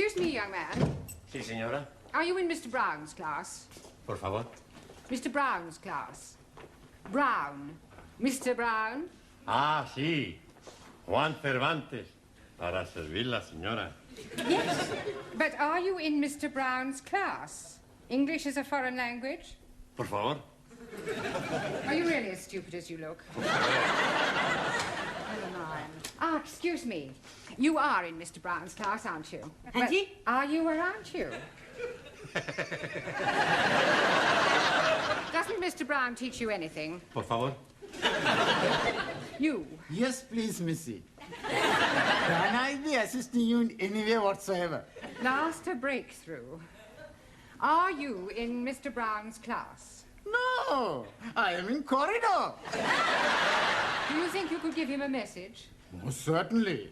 Excuse me, young man. Sí, señora. Are you in Mr. Brown's class? Por favor. Mr. Brown's class. Brown. Mr. Brown? Ah, sí. Juan Cervantes. Para servirla, señora. Yes. But are you in Mr. Brown's class? English is a foreign language? Por favor. Are you really as stupid as you look? Never mind. Ah, excuse me. You are in Mr. Brown's class, aren't you? Auntie? Well, are you or aren't you? Doesn't Mr. Brown teach you anything? Por favor. You? Yes, please, Missy. Can I be assisting you in any way whatsoever? Last a breakthrough. Are you in Mr. Brown's class? No, I am in corridor. Do you think you could give him a message? Most certainly.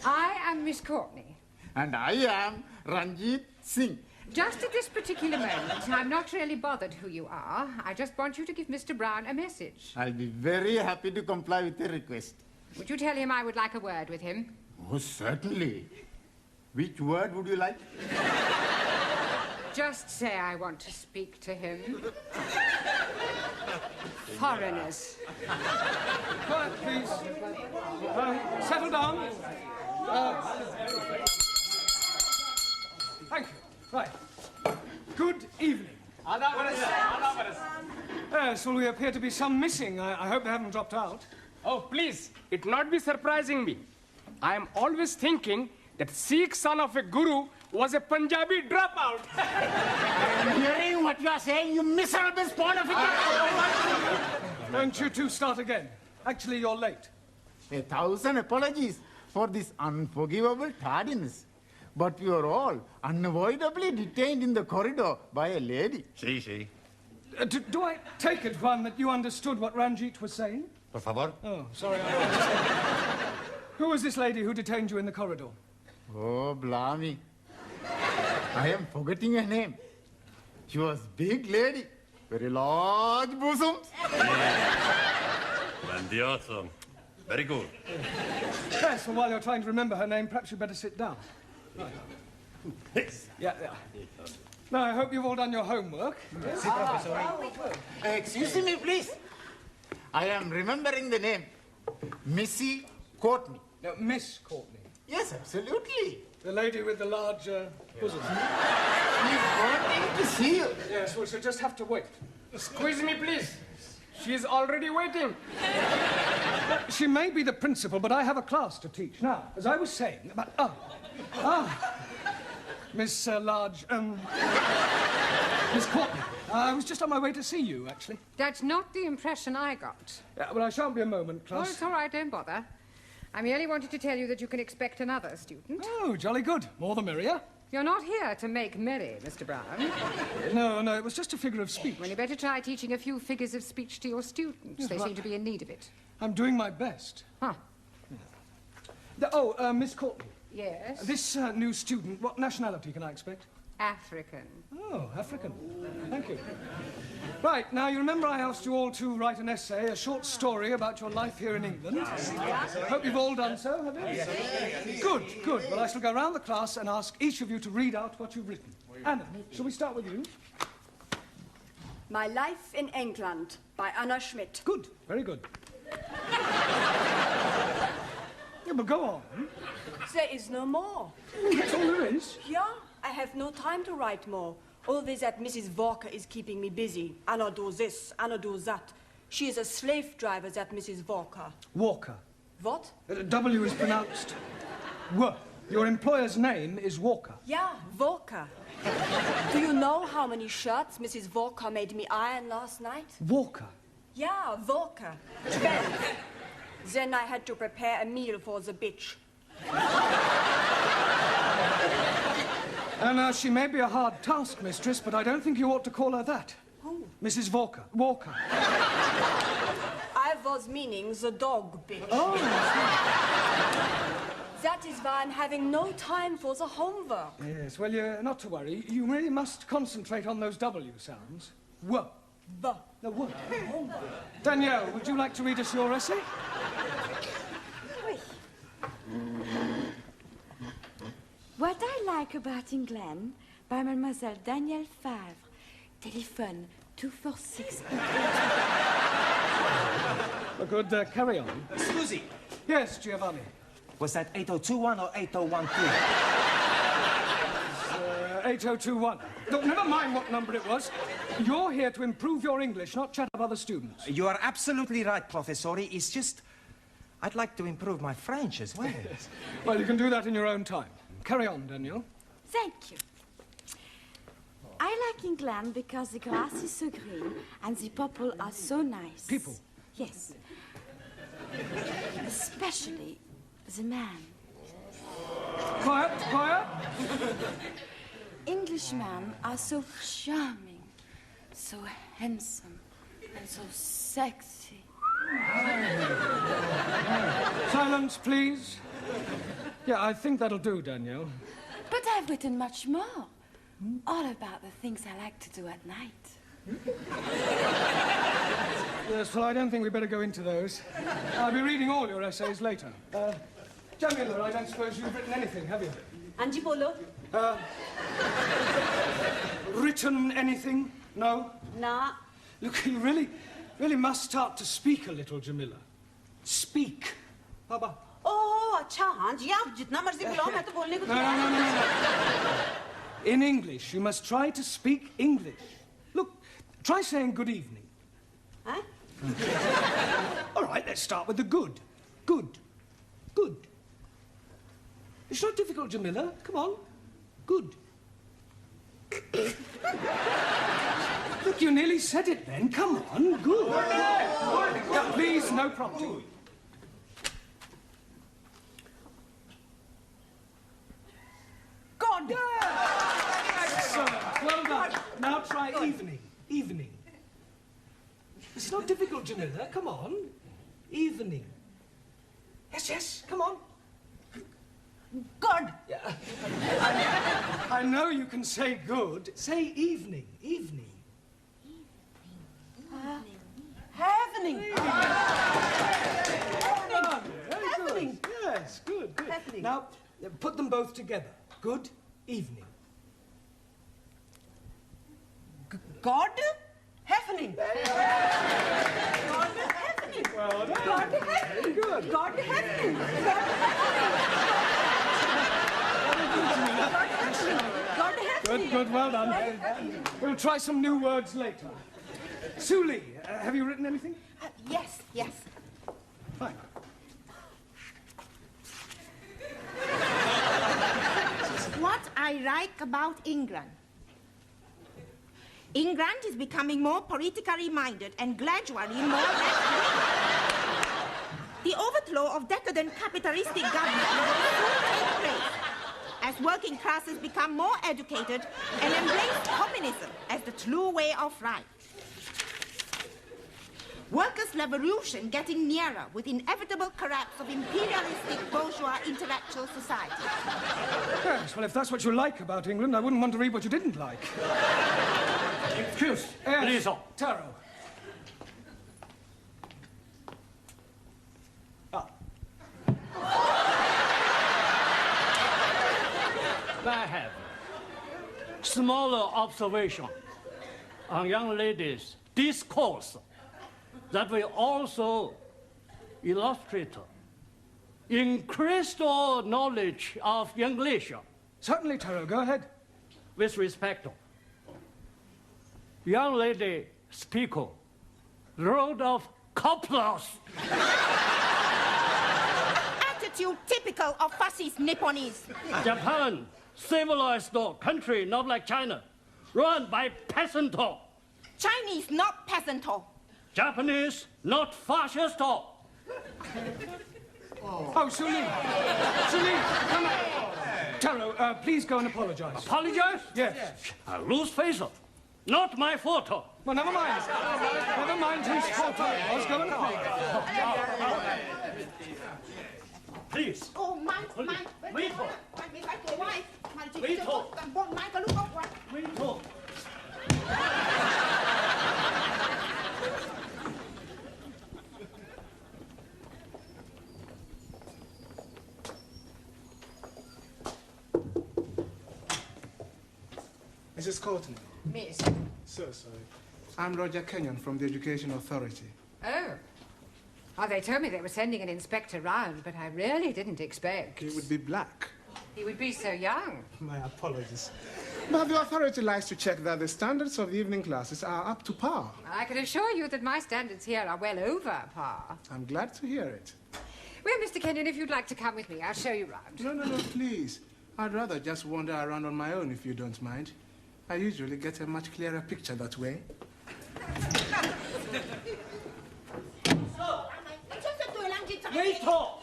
I am Miss Courtney. And I am Ranjit Singh. Just at this particular moment, I'm not really bothered who you are. I just want you to give Mr. Brown a message. I'll be very happy to comply with your request. Would you tell him I would like a word with him? Most certainly. Which word would you like? Just say I want to speak to him. Foreigners. Quiet, please. Settle down. Thank you. Right. Good evening. Yes, well, we appear to be some missing. I hope they haven't dropped out. Oh, please, it not be surprising me. I am always thinking that Sikh son of a guru was a Punjabi dropout. I'm hearing what you are saying, you miserable spawn of a... Don't you two start again. Actually, you're late. 1,000 apologies for this unforgivable tardiness. But we were all unavoidably detained in the corridor by a lady. Sí, sí. Do I take it, Juan, that you understood what Ranjit was saying? Por favor. Oh, sorry. Who was this lady who detained you in the corridor? Oh, blimey. I am forgetting her name. She was big lady, very large bosoms. Grandioso. Very good. Yes, well, while you're trying to remember her name, perhaps you'd better sit down. Right. Yeah. Now, I hope you've all done your homework. Yes, Professor. Excuse me, please. I am remembering the name. Missy Courtney. No, Miss Courtney. Yes, absolutely. The lady with the large bosom. She's wanting to see you. Yes, well, she'll just have to wait. Squeeze me, please. She is already waiting. She may be the principal, but I have a class to teach. Now, as I was saying about... Miss Miss Courtney. I was just on my way to see you, actually. That's not the impression I got. Well, I shan't be a moment, Oh, class. it's all right, don't bother. I merely wanted to tell you that you can expect another student. Oh, jolly good. More the merrier. You're not here to make merry, Mr. Brown. No, it was just a figure of speech. Well, you better try teaching a few figures of speech to your students. Yes, They well, seem to be in need of it. I'm doing my best. Huh. Miss Courtney. Yes? This new student, what nationality can I expect? African. Oh, African. Thank you. Right, now, you remember I asked you all to write an essay, a short story about your life here in England? Hope you've all done so, have you? Yes. Good. Well, I shall go round the class and ask each of you to read out what you've written. Anna, shall we start with you? My Life in England by Anna Schmidt. Good, very good. Yeah, but go on. There is no more. That's all there is. Yeah, I have no time to write more. Always that Mrs. Walker is keeping me busy. Anna do this, Anna do that. She is a slave driver, that Mrs. Walker. Walker. What? W is pronounced W. Your employer's name is Walker. Yeah, Walker. Do you know how many shirts Mrs. Walker made me iron last night? Walker. Yeah, Walker. 12. Then I had to prepare a meal for the bitch. And she may be a hard taskmistress, but I don't think you ought to call her that. Who? Mrs. Walker. Walker. I was meaning the dog bitch. Oh. That is why I'm having no time for the homework. Yes, well, you're not to worry. You really must concentrate on those W sounds. W. B. No, W. Danielle, would you like to read us your essay? What I like about England by Mademoiselle Danielle Favre. Telephone 246. Good, carry on. Scusi, Yes, Giovanni. was that 8021 or 8012? 8021. Look, never mind what number it was. You're here to improve your English, not chat up other students. You are absolutely right, Professori. It's just, I'd like to improve my French as well. Well, you can do that in your own time. Carry on, Daniel. Thank you. I like England because the grass is so green and the people are so nice. People? Yes. Especially the man. Quiet, quiet. Englishmen are so charming, so handsome, and so sexy. Silence, please. Yeah, I think that'll do, Danielle. But I've written much more. All about the things I like to do at night. Yes, well, I don't think we better go into those. I'll be reading all your essays later. Jamila, I don't suppose you've written anything, have you? Anji Bolo? Written anything? No? Nah. Look, you really must start to speak a little, Jamila. Speak. Baba. ओह अच्छा हाँ जी आप जितना मर्जी बुलाओ मैं तो बोलने को No, no, no, no, no. In English, you must try to speak English. Look, try saying good evening. हैं? All right, let's start with the good. Good. Good. It's not difficult, Jamila. Come on. Good. Look, you nearly said it then. Come on. Good. Yeah, please, no prompting. God. Excellent. Well done. Now try evening. Evening. It's not difficult, Jamila. Come on. Evening. Yes, yes. Come on. God. Yeah. I know you can say good. Say evening. Evening. Happening. Very Happening. good. Yes, good, good. Happening. Now, put them both together. Good evening. God. Happening. God happening. Well done. God happening. Good. God happening. God happening. Good, good, well done. We'll try some new words later. Suli, have you written anything? Yes, yes. Fine. What I like about England. England is becoming more politically minded and gradually more left-wing. The overthrow of decadent capitalistic government will soon take place as working classes become more educated and embrace communism as the true way of life. Workers' revolution getting nearer with inevitable collapse of imperialistic bourgeois intellectual society. Yes, well, if that's what you like about England, I wouldn't want to read what you didn't like. Excuse, Yes, please. Taro. I have smaller observation on young ladies' discourse that will also illustrate increased knowledge of English. Certainly, Taro, go ahead. With respect, young lady speak road of couplers. Attitude typical of fascist Nipponese. Japan, civilized country, not like China, run by peasant. Chinese, not peasant. Japanese, not fascist. Oh, Suli. Suli, come on. Taro, please go and apologize. Apologize? Yes. I lose face. Not my fault. Well, never mind. Never mind whose fault it was. Go and apologize. Please. Oh, my Wait. wife. Wait. Mrs. Courtney. Miss. So sorry. I'm Roger Kenyon from the Education Authority. Oh. Oh, they told me they were sending an inspector round, but I really didn't expect. He would be black. He would be so young. My apologies. But the authority likes to check that the standards of the evening classes are up to par. I can assure you that my standards here are well over par. I'm glad to hear it. Well, Mr. Kenyon, if you'd like to come with me, I'll show you round. No, please. I'd rather just wander around on my own if you don't mind. I usually get a much clearer picture that way. Wait talk.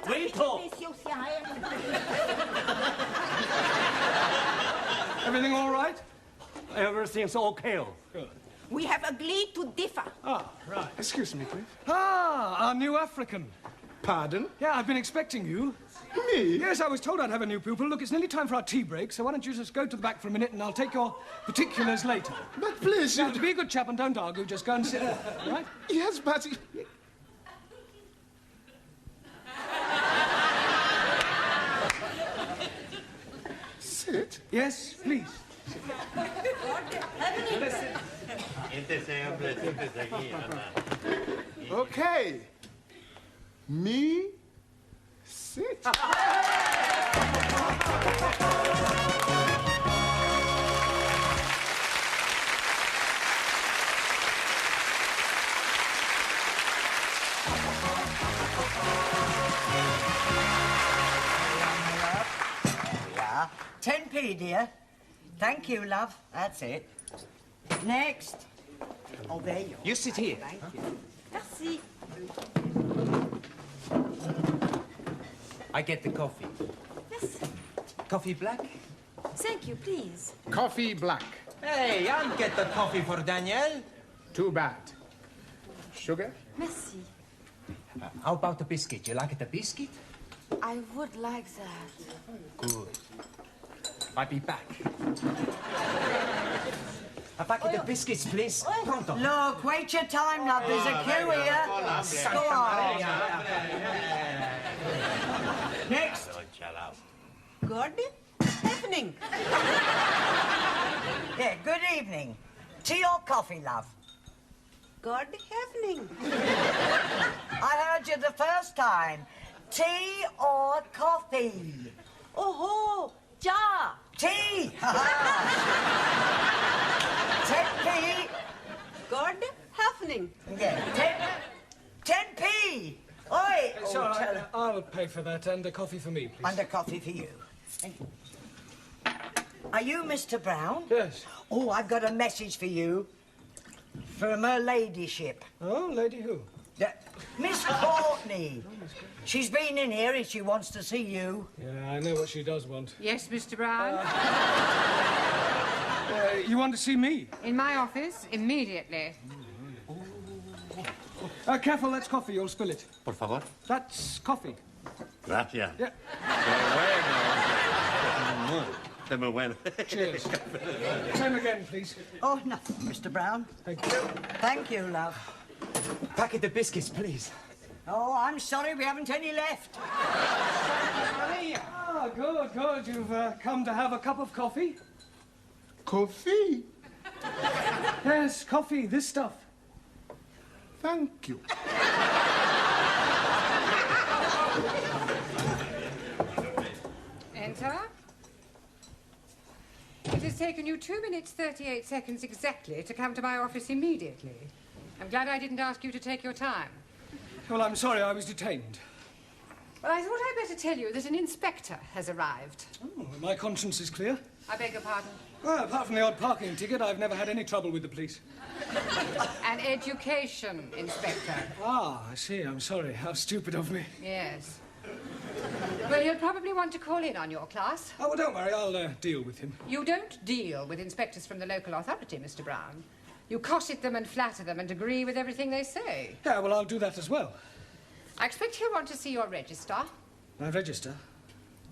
Wait talk. Everything all right? Everything's okay. Good. We have agreed to differ. Ah, right. Excuse me, please. Ah, our new African. Pardon? Yeah, I've been expecting you. Me? Yes, I was told I'd have a new pupil. Look, it's nearly time for our tea break, so why don't you just go to the back for a minute and I'll take your particulars later. But please, now, be a good chap and don't argue. Just go and sit there, all right? Yes, but... Sit? Yes, please. Okay. Me, sit. Yeah. 10p, dear. Thank you, love. That's it. Next. Oh, there you are. You sit here. Thank you. Merci. I get the coffee. Yes. Coffee black? Thank you, please. Coffee black. Hey, I'll get the coffee for Danielle. Too bad. Sugar? Merci. How about the biscuit? You like the biscuit? I would like that. Good. I'll be back. A packet of biscuits, please. Pronto. Look, wait your time, love. There's a queue here. Go on. Next. Good evening. Yeah, good evening. Tea or coffee, love? Good evening. I heard you the first time. Tea or coffee? Oh, ja. Tea! 10p. Good evening. Yeah, 10p. Oi! It's all right. I'll pay for that and a coffee for me, please. And a coffee for you. Are you Mr. Brown? Yes. Oh, I've got a message for you. From her ladyship. Oh, lady who? Miss Courtney. She's been in here and she wants to see you. Yeah, I know what she does want. Yes, Mr. Brown? You want to see me? In my office, immediately. Careful, that's coffee. You'll spill it. Por favor. That's coffee. Gracias. Yeah. Qué muy bueno. Cheers. Same again, please. Oh, nothing, Mr. Brown. Thank you. Thank you, love. Packet of biscuits, please. Oh, I'm sorry, we haven't any left. Ah, good, good. You've come to have a cup of coffee? Coffee? Yes, coffee, this stuff. Thank you. Enter. It has taken you 2 minutes, 38 seconds exactly to come to my office immediately. I'm glad I didn't ask you to take your time. Well, I'm sorry, I was detained. Well, I thought I'd better tell you that an inspector has arrived. Oh, my conscience is clear. I beg your pardon? Well, apart from the odd parking ticket, I've never had any trouble with the police. An education inspector. Ah, I see. I'm sorry. How stupid of me. Yes. Well, you'll probably want to call in on your class. Oh, well, don't worry. I'll deal with him. You don't deal with inspectors from the local authority, Mr. Brown. You cosset them and flatter them and agree with everything they say. Yeah, well, I'll do that as well. I expect he'll want to see your register. My register?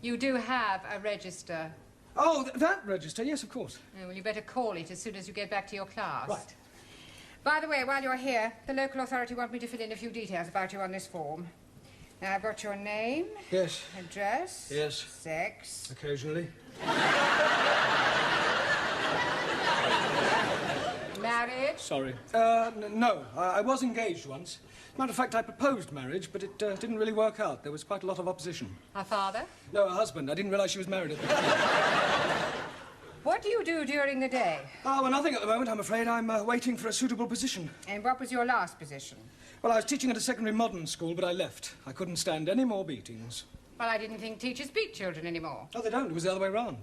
You do have a register. Oh, that register? Yes, of course. Oh, well, you better call it as soon as you get back to your class. Right. By the way, while you're here, the local authority want me to fill in a few details about you on this form. Now, I've got your name. Yes. Address. Yes. Sex. Occasionally. married? Sorry. No. I was engaged once. As a matter of fact, I proposed marriage, but it didn't really work out. There was quite a lot of opposition. Her father? No, her husband. I didn't realise she was married at the time. What do you do during the day? Oh, well, nothing at the moment, I'm afraid. I'm waiting for a suitable position. And what was your last position? Well, I was teaching at a secondary modern school, but I left. I couldn't stand any more beatings. Well, I didn't think teachers beat children anymore. Oh, they don't. It was the other way round.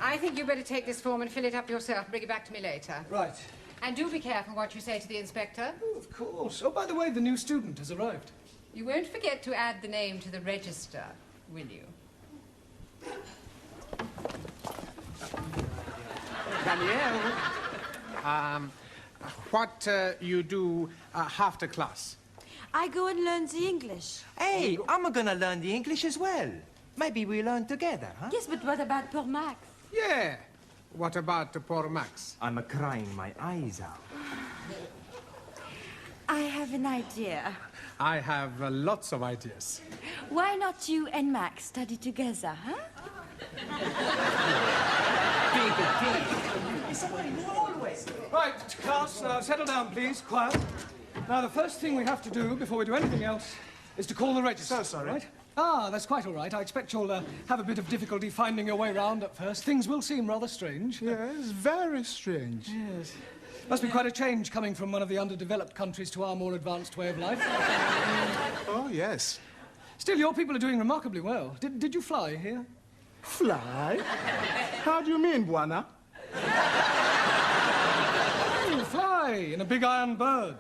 I think you better take this form and fill it up yourself and bring it back to me later. Right. And do be careful what you say to the inspector. Oh, of course. Oh, by the way, the new student has arrived. You won't forget to add the name to the register, will you? Danielle, what you do after class? I go and learn the English. Hey, I'm gonna learn the English as well. Maybe we learn together, huh? Yes, but what about poor Max? Yeah. What about poor Max? I'm crying my eyes out. I have an idea. I have lots of ideas. Why not you and Max study together, huh? Right, class, settle down, please. Quiet. Now, the first thing we have to do before we do anything else is to call the register. So sorry. Right? Ah, that's quite all right. I expect you'll have a bit of difficulty finding your way round at first. Things will seem rather strange. Yes, very strange. Yes. Must be quite a change coming from one of the underdeveloped countries to our more advanced way of life. Oh, yes. Still, your people are doing remarkably well. Did you fly here? Fly? How do you mean, Buana? Fly in a big iron bird.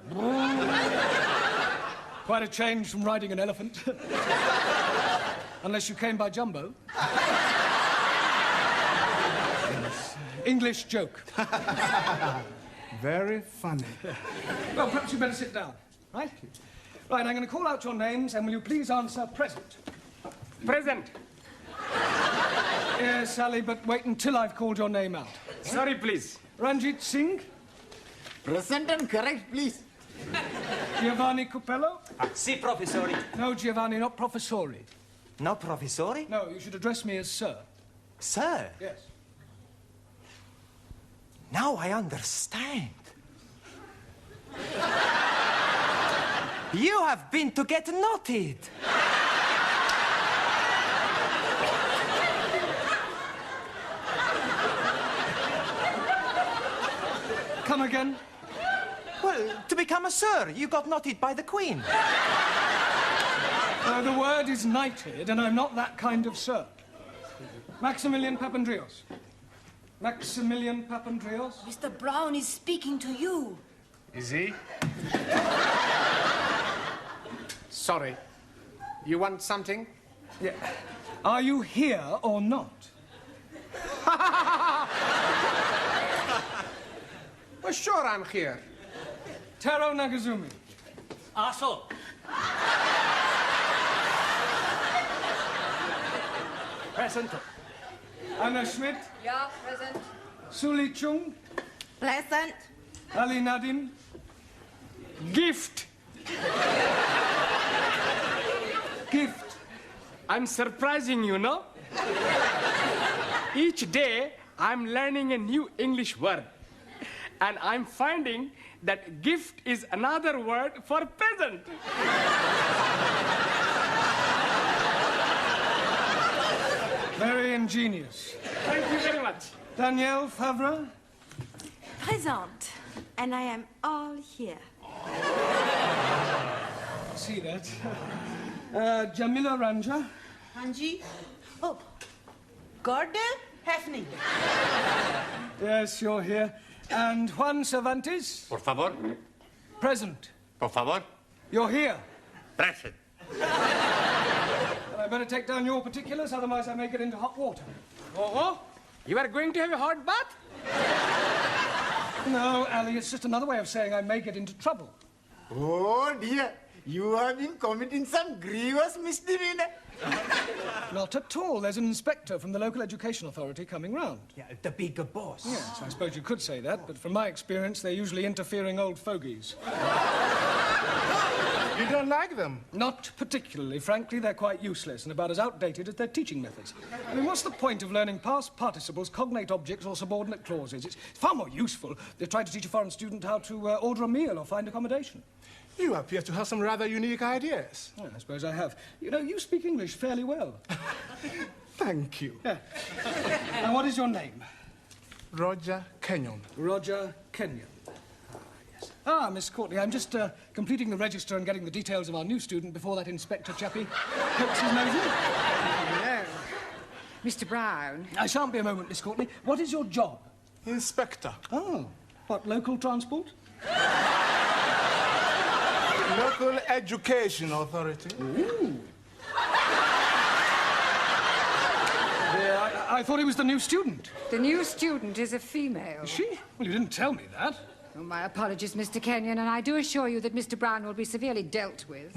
Quite a change from riding an elephant. Unless you came by jumbo. Yes. English joke. Very funny. Well, perhaps you better sit down, right? Right, I'm going to call out your names, and will you please answer present? Present. Yes, Sally, but wait until I've called your name out. Sorry, please. Ranjit Singh? Present and correct, please. Giovanni Cupello? Si, professori. No, Giovanni, not professori. No, professori? No, you should address me as sir. Sir? Yes. Now I understand. You have been to get knotted. Come again? Well, to become a sir, you got knotted by the Queen. The word is knighted, and I'm not that kind of sir. Maximilian Papandreou. Maximilian Papandreou? Mr. Brown is speaking to you. Is he? Sorry. You want something? Yeah. Are you here or not? Well, sure I'm here. Taro Nagazumi. Also. Present. Anna Schmidt. Yeah, present. Suli Chung. Present. Ali Nadim. Gift. Gift. I'm surprising you, no? Each day, I'm learning a new English word. And I'm finding that gift is another word for present. Very ingenious. Thank you very much. Danielle Favre. Present. And I am all here. See that. Jamila Ranja. Hanji. Oh, Gordon Heffney. Yes, you're here. And Juan Cervantes. Por favor. Present. Por favor. You're here. Present. I better take down your particulars, otherwise I may get into hot water. Oh, you are going to have a hot bath? No, Ali, it's just another way of saying I may get into trouble. Oh, dear. You have been committing some grievous misdemeanor. Not at all. There's an inspector from the local education authority coming round. Yeah, the bigger boss. Yes, I suppose you could say that, but from my experience, they're usually interfering old fogies. You don't like them? Not particularly. Frankly, they're quite useless and about as outdated as their teaching methods. I mean, what's the point of learning past participles, cognate objects, or subordinate clauses? It's far more useful to try to teach a foreign student how to order a meal or find accommodation. You appear to have some rather unique ideas. Well, I suppose I have. You know, you speak English fairly well. Thank you. Yeah. And what is your name? Roger Kenyon. Roger Kenyon. Yes. Miss Courtney, I'm just completing the register and getting the details of our new student before that inspector chappie pokes his nose in. Hello. Mr. Brown. I shan't be a moment, Miss Courtney. What is your job? Inspector. Oh. What, local transport? Local Education Authority. Ooh. I thought he was the new student. The new student is a female. Is she? Well, you didn't tell me that. Oh, my apologies, Mr. Kenyon, and I do assure you that Mr. Brown will be severely dealt with.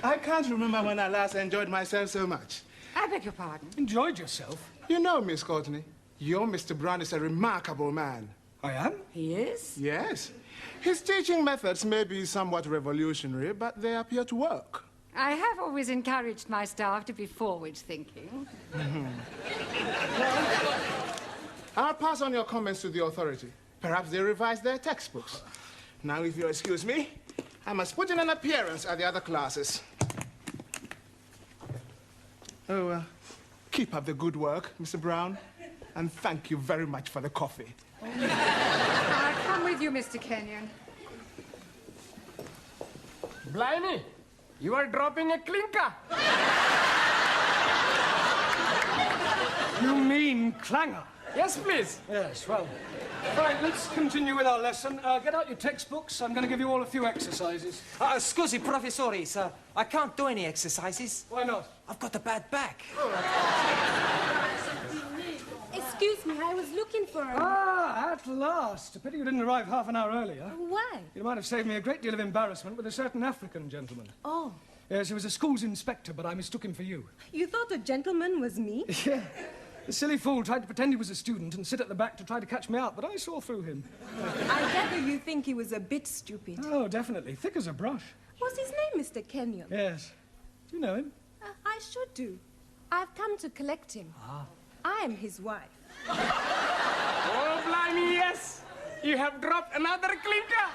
I can't remember when I last enjoyed myself so much. I beg your pardon? Enjoyed yourself? You know, Miss Courtney, your Mr. Brown is a remarkable man. I am? He is? Yes. His teaching methods may be somewhat revolutionary, but they appear to work. I have always encouraged my staff to be forward-thinking. I'll pass on your comments to the authority. Perhaps they revise their textbooks. Now, if you'll excuse me, I must put in an appearance at the other classes. Oh, keep up the good work, Mr. Brown, and thank you very much for the coffee. I'll come with you, Mr. Kenyon. Blimey, you are dropping a clinker. You mean clanger? Yes, please. Yes, well. Right, let's continue with our lesson. Get out your textbooks. I'm going to give you all a few exercises. Scusi, professore, sir. I can't do any exercises. Why not? I've got a bad back. Excuse me, I was looking for a... At last. A pity you didn't arrive half an hour earlier. Why? You might have saved me a great deal of embarrassment with a certain African gentleman. Oh. Yes, he was a school's inspector, but I mistook him for you. You thought a gentleman was me? Yeah. The silly fool tried to pretend he was a student and sit at the back to try to catch me out, but I saw through him. I gather you think he was a bit stupid. Oh, definitely. Thick as a brush. What's his name, Mr. Kenyon? Yes. Do you know him? I should do. I've come to collect him. I am his wife. Oh, blimey, yes. You have dropped another clinker.